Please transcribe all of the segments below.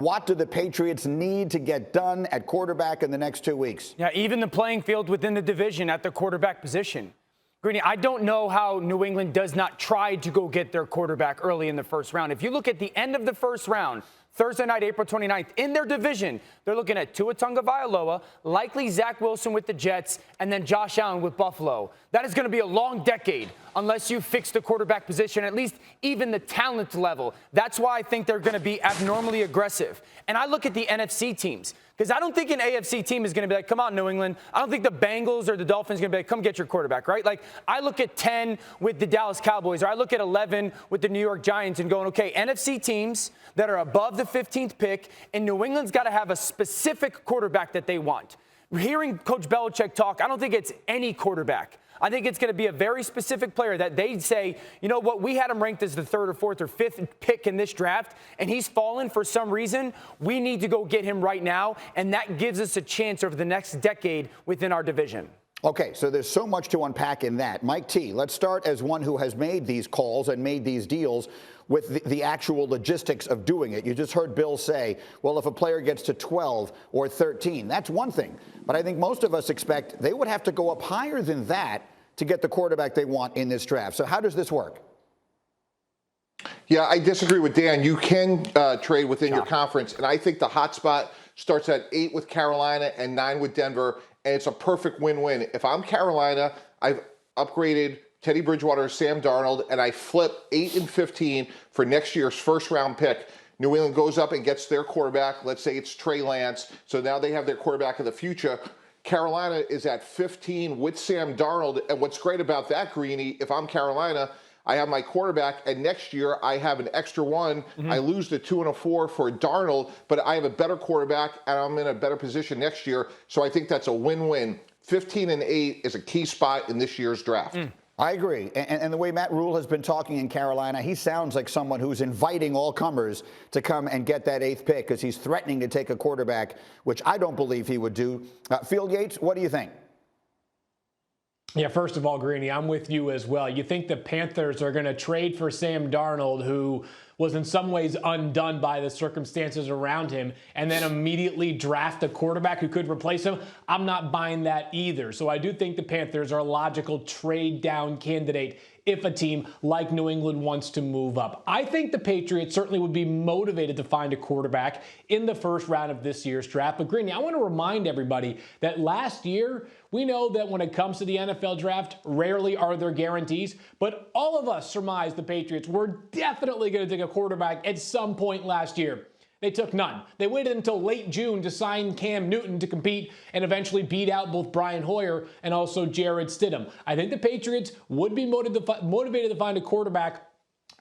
What do the Patriots need to get done at quarterback in the next 2 weeks? Yeah, even the playing field within the division at the quarterback position. Greeny, I don't know how New England does not try to go get their quarterback early in the first round. If you look at the end of the first round, Thursday night, April 29th, in their division, they're looking at Tua Tagovailoa, likely Zach Wilson with the Jets, and then Josh Allen with Buffalo. That is going to be a long decade unless you fix the quarterback position, at least even the talent level. That's why I think they're going to be abnormally aggressive. And I look at the NFC teams, because I don't think an AFC team is going to be like, come on, New England. I don't think the Bengals or the Dolphins are going to be like, come get your quarterback, right? Like, I look at 10 with the Dallas Cowboys, or I look at 11 with the New York Giants and going, okay, NFC teams that are above the 15th pick, and New England's got to have a specific quarterback that they want. Hearing Coach Belichick talk, I don't think it's any quarterback. I think it's going to be a very specific player that they'd say, you know what, we had him ranked as the 3rd or 4th or 5th pick in this draft, and he's fallen for some reason. We need to go get him right now, and that gives us a chance over the next decade within our division. Okay, so there's so much to unpack in that. Mike T., let's start as one who has made these calls and made these deals with the actual logistics of doing it. You just heard Bill say, well, if a player gets to 12 or 13, that's one thing. But I think most of us expect they would have to go up higher than that to get the quarterback they want in this draft. So how does this work? Yeah, I disagree with Dan. You can trade within your conference, and I think the hot spot starts at 8 with Carolina and 9 with Denver, and it's a perfect win-win. If I'm Carolina, I've upgraded Teddy Bridgewater, Sam Darnold, and I flip 8 and 15 for next year's first-round pick. New England goes up and gets their quarterback. Let's say it's Trey Lance. So now they have their quarterback of the future. Carolina is at 15 with Sam Darnold. And what's great about that, Greeny, if I'm Carolina, I have my quarterback, and next year I have an extra one. I lose the 2 and a 4 for Darnold, but I have a better quarterback, and I'm in a better position next year. So I think that's a win-win. 15 and 8 is a key spot in this year's draft. I agree. And the way Matt Rule has been talking in Carolina, he sounds like someone who's inviting all comers to come and get that 8th pick because he's threatening to take a quarterback, which I don't believe he would do. Field Yates, what do you think? Yeah, first of all, Greeny, I'm with you as well. You think the Panthers are going to trade for Sam Darnold, who was in some ways undone by the circumstances around him, and then immediately draft a quarterback who could replace him? I'm not buying that either. So I do think the Panthers are a logical trade-down candidate if a team like New England wants to move up. I think the Patriots certainly would be motivated to find a quarterback in the first round of this year's draft. But Greeny, I want to remind everybody that last year, we know that when it comes to the NFL draft, rarely are there guarantees, but all of us surmised the Patriots were definitely going to take a quarterback at some point last year. They took none. They waited until late June to sign Cam Newton to compete and eventually beat out both Brian Hoyer and also Jared Stidham. I think the Patriots would be motivated to find a quarterback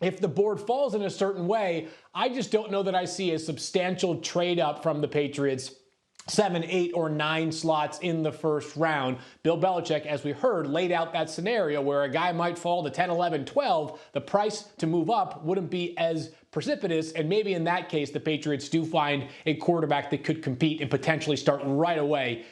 if the board falls in a certain way. I just don't know that I see a substantial trade up from the Patriots 7, 8, or 9 slots in the first round. Bill Belichick, as we heard, laid out that scenario where a guy might fall to 10, 11, 12. The price to move up wouldn't be as precipitous, and maybe in that case, the Patriots do find a quarterback that could compete and potentially start right away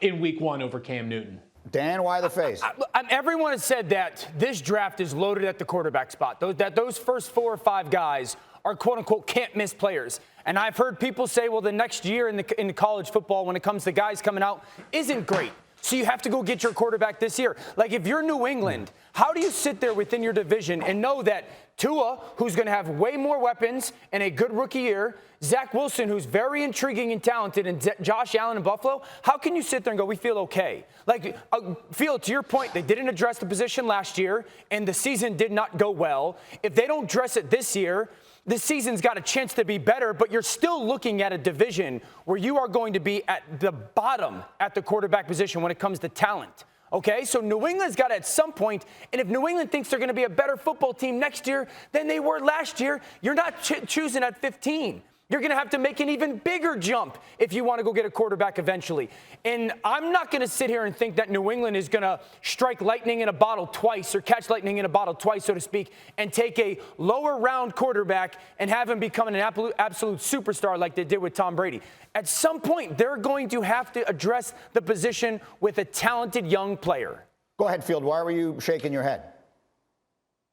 in week 1 over Cam Newton. Dan, why the face? Everyone has said that this draft is loaded at the quarterback spot. Those first 4 or 5 guys are quote-unquote can't-miss players. And I've heard people say, well, the next year in college football, when it comes to guys coming out, isn't great. So you have to go get your quarterback this year. Like, if you're New England, how do you sit there within your division and know that Tua, who's going to have way more weapons and a good rookie year, Zach Wilson, who's very intriguing and talented, and Josh Allen in Buffalo, how can you sit there and go, we feel okay? Like, Phil, to your point, they didn't address the position last year, and the season did not go well. If they don't address it this year, this season's got a chance to be better, but you're still looking at a division where you are going to be at the bottom at the quarterback position when it comes to talent. Okay, so New England's got to at some point, and if New England thinks they're going to be a better football team next year than they were last year, you're not choosing at 15. You're going to have to make an even bigger jump if you want to go get a quarterback eventually. And I'm not going to sit here and think that New England is going to strike lightning in a bottle twice or catch lightning in a bottle twice, so to speak, and take a lower round quarterback and have him become an absolute superstar like they did with Tom Brady. At some point, they're going to have to address the position with a talented young player. Go ahead, Field. Why were you shaking your head?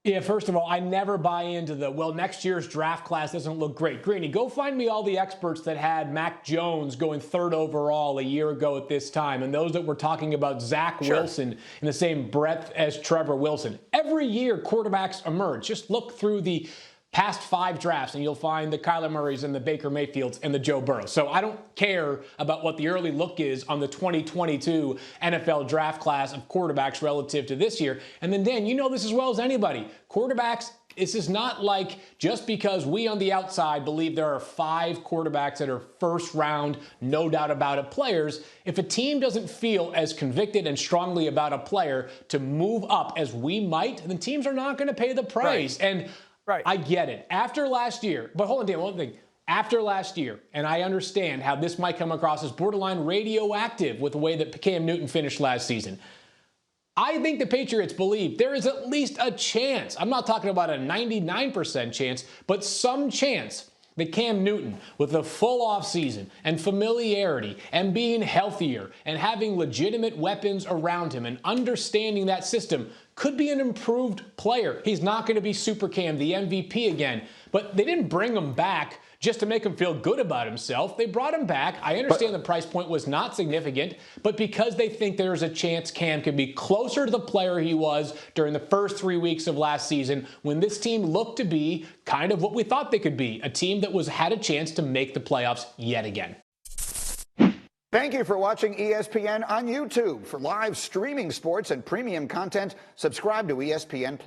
Yeah, first of all, I never buy into next year's draft class doesn't look great. Greeny, go find me all the experts that had Mac Jones going 3rd overall a year ago at this time, and those that were talking about Zach Wilson in the same breadth as Trevor Wilson. Every year, quarterbacks emerge. Just look through the past 5 drafts, and you'll find the Kyler Murrays and the Baker Mayfields and the Joe Burrow. So I don't care about what the early look is on the 2022 NFL draft class of quarterbacks relative to this year. And then, Dan, you know this as well as anybody. Quarterbacks, this is not like just because we on the outside believe there are 5 quarterbacks that are first round, no doubt about it, players. If a team doesn't feel as convicted and strongly about a player to move up as we might, then teams are not going to pay the price. Right. And I get it. After last year, but hold on, Dan, one thing. After last year, and I understand how this might come across as borderline radioactive with the way that Cam Newton finished last season, I think the Patriots believe there is at least a chance. I'm not talking about a 99% chance, but some chance that Cam Newton, with a full offseason and familiarity and being healthier and having legitimate weapons around him and understanding that system, could be an improved player. He's not going to be Super Cam, the MVP again. But they didn't bring him back just to make him feel good about himself. They brought him back. I understand the price point was not significant, but because they think there's a chance Cam can be closer to the player he was during the first 3 weeks of last season, when this team looked to be kind of what we thought they could be, a team that had a chance to make the playoffs yet again. Thank you for watching ESPN on YouTube. For live streaming sports and premium content, subscribe to ESPN+.